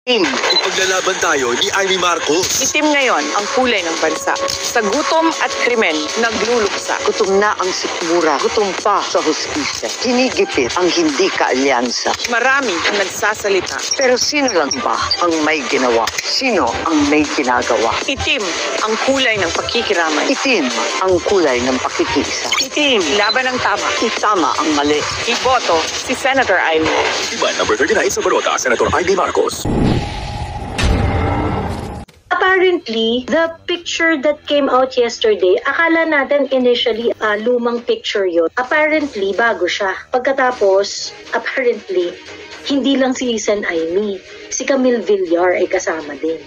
Team. Ipaglalaban tayo ni Amy Marcos. Itim ngayon ang kulay ng bansa. Sa gutom at krimen, nagluluksa. Gutom na ang sikmura. Gutom pa sa hustisya. Hinigipit ang hindi kaalyansa. Marami ang nagsasalita. Pero sino lang ba ang may ginawa? Sino ang may ginagawa? Itim ang kulay ng pakikiramay. Itim ang kulay ng pakikiisa. Itim, laban ng tama. Itama ang mali. Iboto si Senator Amy. Iba number 39 sa balota, Senator Amy Marcos. Apparently, the picture that came out yesterday, akala natin initially lumang picture yun. Apparently, bago siya. Pagkatapos, apparently, hindi lang si Sen Amy. Si Camille Villar ay kasama din.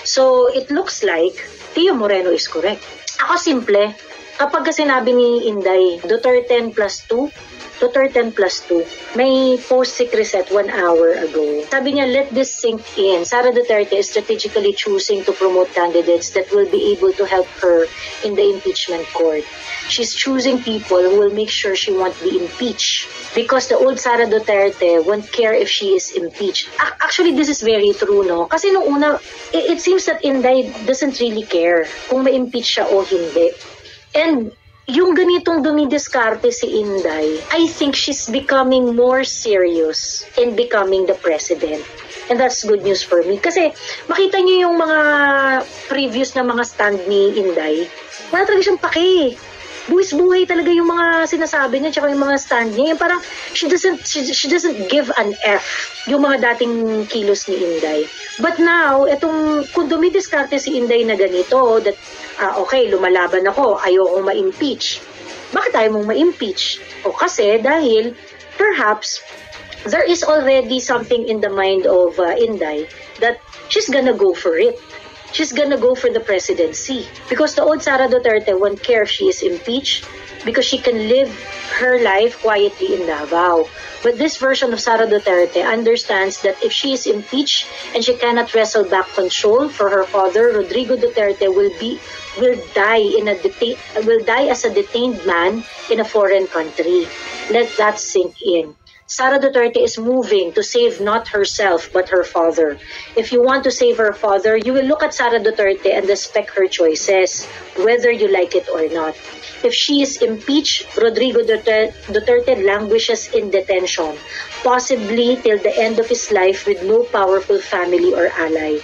So, it looks like Tio Moreno is correct. Ako simple, kapag sinabi ni Inday, Duterte 10+2, Duterte 10+2, may post si Crisette 1 hour ago. Sabi niya, let this sink in. Sara Duterte is strategically choosing to promote candidates that will be able to help her in the impeachment court. She's choosing people who will make sure she won't be impeached. Because the old Sara Duterte won't care if she is impeached. Actually, this is very true, no? Kasi nung una, it seems that Inday doesn't really care kung ma-impeach siya o hindi. And yung ganitong dumidiskarte si Inday, I think she's becoming more serious in becoming the president. And that's good news for me. Kasi makita niyo yung mga previous na mga stand ni Inday, wala talaga siyang pake. Buwis-buhay talaga yung mga sinasabi niya tsaka yung mga stand niya. Yung parang she doesn't give an F yung mga dating kilos ni Inday. But now, kung dumidiskarte si Inday na ganito, that okay, lumalaban ako, ayokong ma-impeach. Bakit ayaw mong ma-impeach? O kasi dahil perhaps there is already something in the mind of Inday that she's gonna go for it. She's gonna go for the presidency. Because the old Sara Duterte won't care if she is impeached because she can live her life quietly in Davao. But this version of Sara Duterte understands that if she is impeached and she cannot wrestle back control for her father, Rodrigo Duterte will die as a detained man in a foreign country. Let that sink in. Sara Duterte is moving to save not herself but her father. If you want to save her father, you will look at Sara Duterte and respect her choices, whether you like it or not. If she is impeached, Rodrigo Duterte languishes in detention, possibly till the end of his life with no powerful family or ally.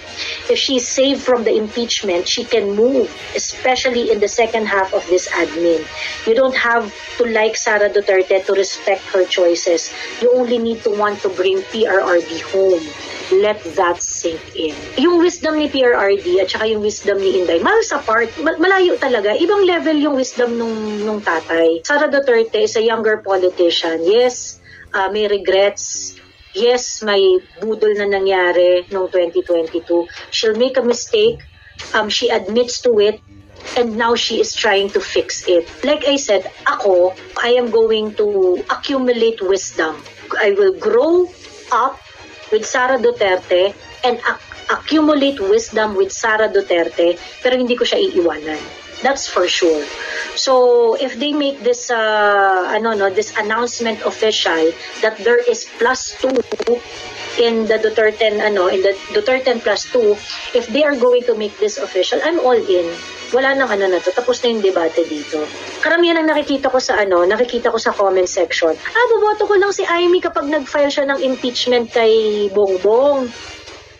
If she is saved from the impeachment, she can move, especially in the second half of this admin. You don't have to like Sara Duterte to respect her choices. You only need to want to bring PRRD home. Let that sink in. Yung wisdom ni PRRD at saka yung wisdom ni Inday, miles apart, malayo talaga. Ibang level yung wisdom nung tatay. Sara Duterte is a younger politician. Yes, may regrets. Yes, may budol na nangyari noong 2022. She'll make a mistake. She admits to it. And now she is trying to fix it. Like I said, I am going to accumulate wisdom. I will grow up with Sara Duterte and accumulate wisdom with Sara Duterte, pero hindi ko siya iiwanan. That's for sure. So if they make this this announcement official that there is +2 in the Duterte in the Duterte +2, if they are going to make this official, I'm all in. Wala nang tapos na yung debate dito. Karamihan ang nakikita ko sa comment section. Boboto ko lang si Amy kapag nag-file siya ng impeachment kay Bongbong.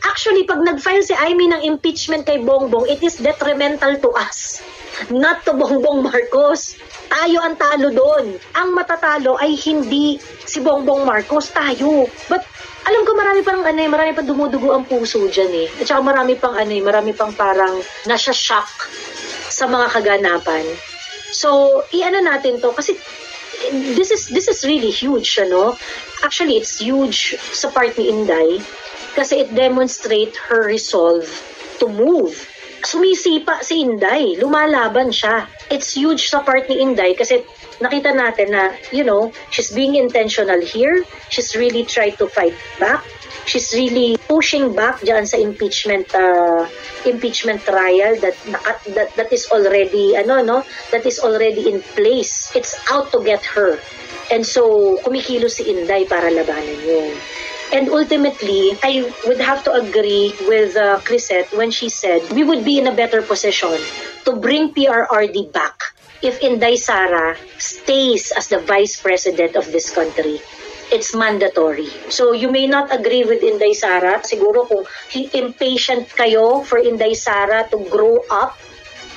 Actually, pag nag-file si Amy ng impeachment kay Bongbong, it is detrimental to us, not to Bongbong Marcos. Tayo ang talo doon. Ang matatalo ay hindi si Bongbong Marcos, tayo. But alam ko marami pang dumudugo ang puso diyan eh. At saka marami pang parang nasya-shock sa mga kaganapan. So, natin to kasi this is really huge, Actually, it's huge sa part ni Inday kasi it demonstrates her resolve to move. Sumisipa si Inday, lumalaban siya. It's huge sa part ni Inday kasi nakita natin na, she's being intentional here. She's really tried to fight back. She's really pushing back diyan sa impeachment trial that is already that is already in place. It's out to get her. And so kumikilos si Inday para labanan yun. And ultimately, I would have to agree with Crisette when she said we would be in a better position to bring PRRD back if Inday Sara stays as the Vice President of this country. It's mandatory. So you may not agree with Inday Sara. Siguro kung impatient kayo for Inday Sara to grow up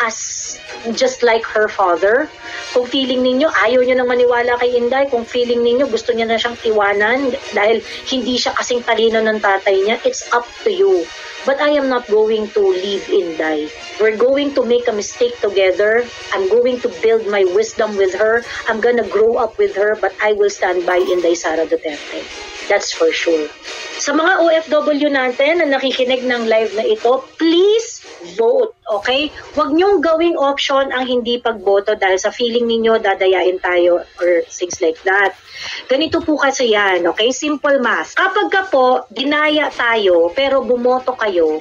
as just like her father. Kung feeling ninyo, ayaw nyo nang maniwala kay Inday, kung feeling ninyo, gusto niya na siyang iwanan dahil hindi siya kasing talino ng tatay niya, it's up to you. But I am not going to leave Inday. We're going to make a mistake together. I'm going to build my wisdom with her. I'm gonna grow up with her, but I will stand by Inday Sara Duterte. That's for sure. Sa mga OFW natin na nakikinig ng live na ito, please vote, okay? Huwag niyong gawing option ang hindi pagboto dahil sa feeling ninyo dadayain tayo or things like that. Ganito po kasi yan, okay? Simple math. Kapag ka po, dinaya tayo pero bumoto kayo,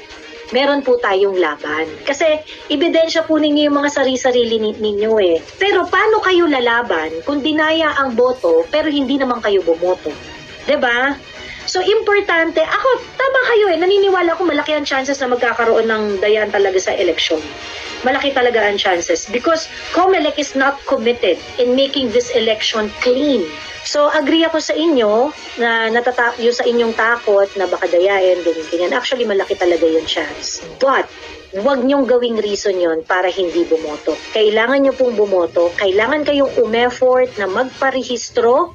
meron po tayong laban. Kasi ebidensya po ninyo yung mga sarili-sarili ninyo eh. Pero paano kayo lalaban kung dinaya ang boto pero hindi naman kayo bumoto? 'Di ba? So, importante, ako, tama kayo eh, naniniwala ako malaki ang chances na magkakaroon ng dayaan talaga sa eleksyon. Malaki talaga ang chances because COMELEC is not committed in making this election clean. So, agree ako sa inyo na yung sa inyong takot na baka dayain, ganyan. Actually, malaki talaga yung chance. But, huwag niyong gawing reason yon para hindi bumoto. Kailangan niyo pong bumoto, kailangan kayong umeffort na magparehistro.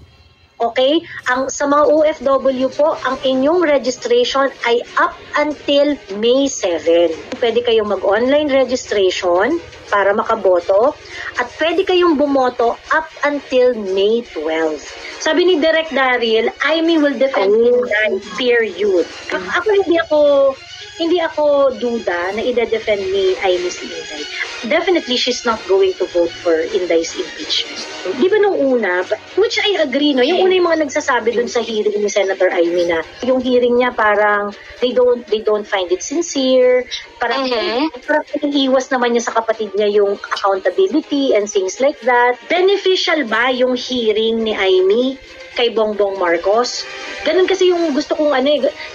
Okay? Sa mga OFW po, ang inyong registration ay up until May 7. Pwede kayong mag-online registration para makaboto at pwede kayong bumoto up until May 12. Sabi ni Direk Daryl, Amy will defend Inday, period. Ako hindi ako duda na ide-defend ni Amy si Inday. Definitely, she's not going to vote for Inday's impeachment. Di ba nung una, which I agree, no? Yung una yung mga nagsasabi dun sa hearing ni Senator Amy na yung hearing niya parang they don't find it sincere, parang iiwas naman niya sa kapatid niya yung accountability and things like that. Beneficial ba yung hearing ni Amy kay Bongbong Marcos? Ganun kasi yung gusto kong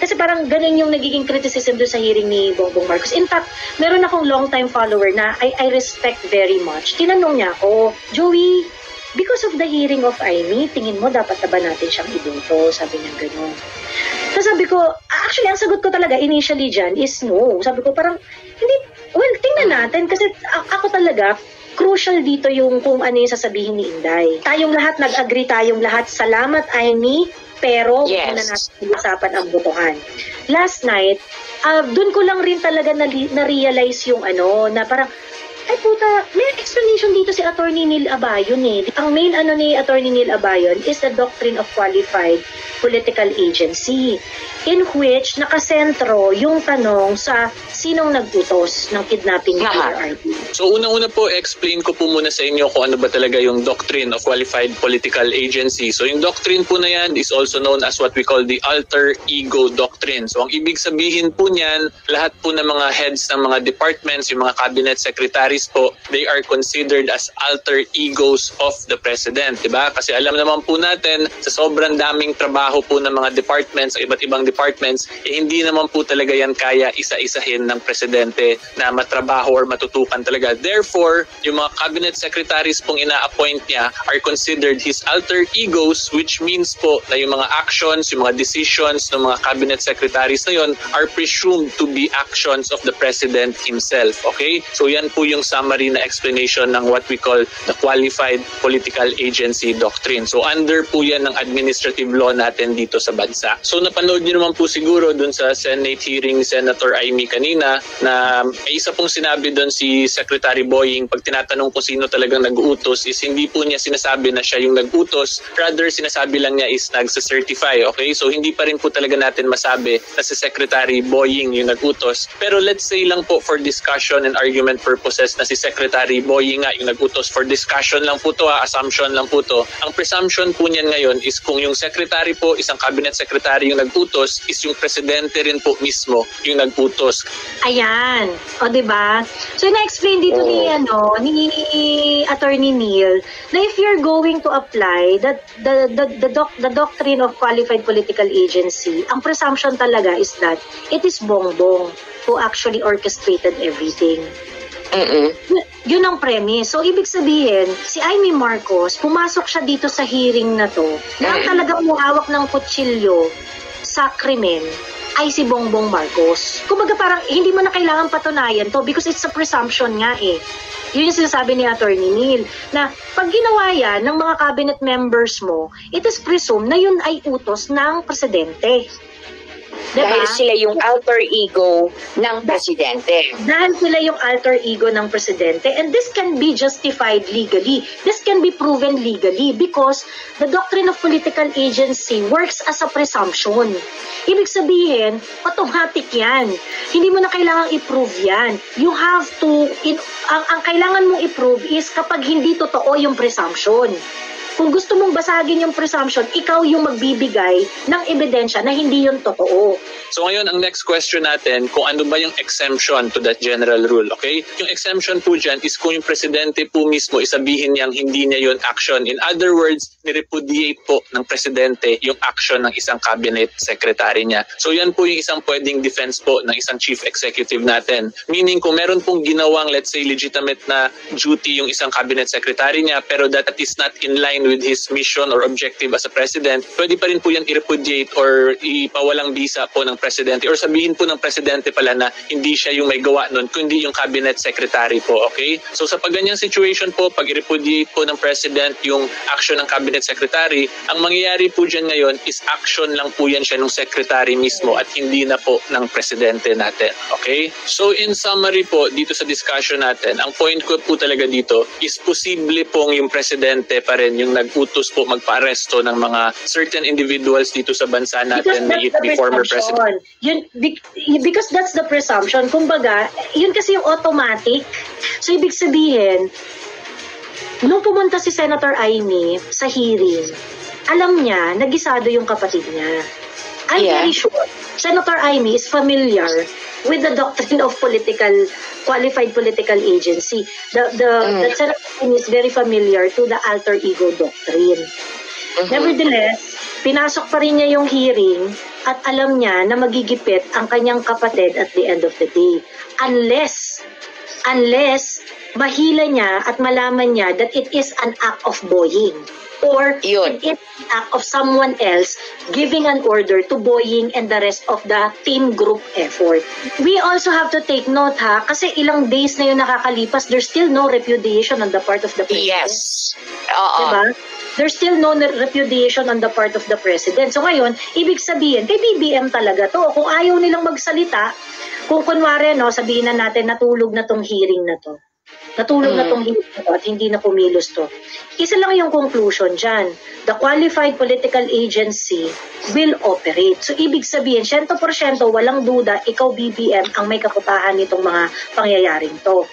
kasi parang ganun yung nagiging criticism doon sa hearing ni Bongbong Marcos. In fact, meron akong long-time follower na I respect very much. Tinanong niya ako, Joey, because of the hearing of Amy, tingin mo dapat na ba natin siyang iboto? Sabi niya ganun. Tapos sabi ko, actually, ang sagot ko talaga initially dyan is no. Sabi ko parang, tingnan natin kasi ako talaga, crucial dito yung kung ano yung sasabihin ni Inday. Tayong lahat, nag-agree tayong lahat. Salamat, Amy. Pero, muna natin usapan ang botohan. Last night, dun ko lang rin talaga na-realize yung na parang, ay puta, may explanation dito si Attorney Neil Abayon eh. Ang main ni Attorney Neil Abayon is the doctrine of qualified political agency in which nakasentro yung tanong sa sinong nag-utos ng kidnapping ni PRRD. So unang-una po, explain ko po muna sa inyo kung ano ba talaga yung doctrine of qualified political agency. So yung doctrine po na yan is also known as what we call the alter ego doctrine. So ang ibig sabihin po niyan, lahat po ng mga heads ng mga departments, yung mga cabinet secretaries po, they are considered as alter egos of the president, diba? Kasi alam naman po natin, sa sobrang daming trabaho po ng mga departments, iba't ibang departments, hindi naman po talaga yan kaya isa-isahin ng presidente na matrabaho or matutukan talaga. Therefore, yung mga cabinet secretaries pong ina-appoint niya are considered his alter egos, which means po na yung mga actions, yung mga decisions ng mga cabinet secretaries na yon are presumed to be actions of the president himself. Okay? So yan po yung summary na explanation ng what we call the qualified political agency doctrine. So under po yan ng administrative law natin dito sa bansa. So napanood niyo naman po siguro dun sa Senate hearing ni Senator Amy kanina na may isa pong sinabi dun si Secretary Boying pag tinatanong kung sino talagang nag-utos is hindi po niya sinasabi na siya yung nag-utos, rather sinasabi lang niya is nagsa-certify. Okay? So hindi pa rin po talaga natin masabi na si Secretary Boying yung nag-utos. Pero let's say lang po for discussion and argument purposes na si Secretary Boying nga yung nag-utos, for discussion lang po to, assumption lang po to. Ang presumption po niyan ngayon is kung yung Secretary po po isang cabinet secretary yung nag-utos, is yung presidente rin po mismo yung nag-utos. Ayan. O, diba? So, na-explain dito ni Attorney Neil na if you're going to apply the doctrine of qualified political agency, ang presumption talaga is that it is Bongbong who actually orchestrated everything. Yun ang premise. So, ibig sabihin, si Amy Marcos, pumasok siya dito sa hearing na to, na ang talagang muhawak ng kutsilyo sa krimen ay si Bongbong Marcos. Kumbaga parang hindi mo na kailangan patunayan to because it's a presumption nga eh. Yun yung sinasabi ni Attorney Neil, na pag ginawa yan ng mga cabinet members mo, it is presumed na yun ay utos ng presidente. Diba? Dahil sila yung alter ego ng presidente. Dahil sila yung alter ego ng presidente. And this can be justified legally. This can be proven legally because the doctrine of political agency works as a presumption. Ibig sabihin, automatic yan. Hindi mo na kailangang i-prove yan. You have to, ang kailangan mong i-prove is kapag hindi totoo yung presumption. Kung gusto mong basagin yung presumption, ikaw yung magbibigay ng ebidensya na hindi yun totoo. So ngayon, ang next question natin, kung ano ba yung exemption to that general rule, okay? Yung exemption po dyan is kung yung presidente po mismo isabihin niyang hindi niya yun action. In other words, nirepudiate po ng presidente yung action ng isang cabinet secretary niya. So yan po yung isang pwedeng defense po ng isang chief executive natin. Meaning kung meron pong ginawang, let's say, legitimate na duty yung isang cabinet secretary niya, pero that is not in line with his mission or objective as a president, pwede pa rin po yan i-repudiate or ipawalang bisa po ng presidente or sabihin po ng presidente pala na hindi siya yung may gawa nun, kundi yung cabinet secretary po, okay? So sa paganyang situation po, pag i-repudiate po ng president yung action ng cabinet secretary, ang mangyayari po dyan ngayon is action lang po yan siya ng secretary mismo at hindi na po ng presidente natin, okay? So in summary po, dito sa discussion natin, ang point ko po talaga dito is posible pong yung presidente pa rin yung nag-utos po magpa-aresto ng mga certain individuals dito sa bansa natin, may it be former president. Yun, because that's the presumption. Kumbaga, yun kasi yung automatic. So, ibig sabihin, nung pumunta si Senator Amy sa hearing, alam niya, nagisado yung kapatid niya. I'm very sure Senator Amy is familiar with the doctrine of qualified political agency. The Senator Amy is very familiar to the alter ego doctrine. Nevertheless, pinasok pa rin niya yung hearing at alam niya na magigipit ang kanyang kapatid at the end of the day. Unless mahila niya at malaman niya that it is an act of bullying. Or it is an act of someone else giving an order to Boying and the rest of the team group effort. We also have to take note kasi ilang days na yung nakakalipas, there's still no repudiation on the part of the president. Yes. Diba? There's still no repudiation on the part of the president. So ngayon, ibig sabihin, kay BBM talaga to. Kung ayaw nilang magsalita, kung kunwari, sabihin na natin, natulog na tong hearing na to. Natulog na tong hearing na to at hindi na kumilos to. Isa lang yung conclusion dyan. The qualified political agency will operate. So, ibig sabihin, 100% walang duda, ikaw BBM ang may kakutahan nitong mga pangyayaring to.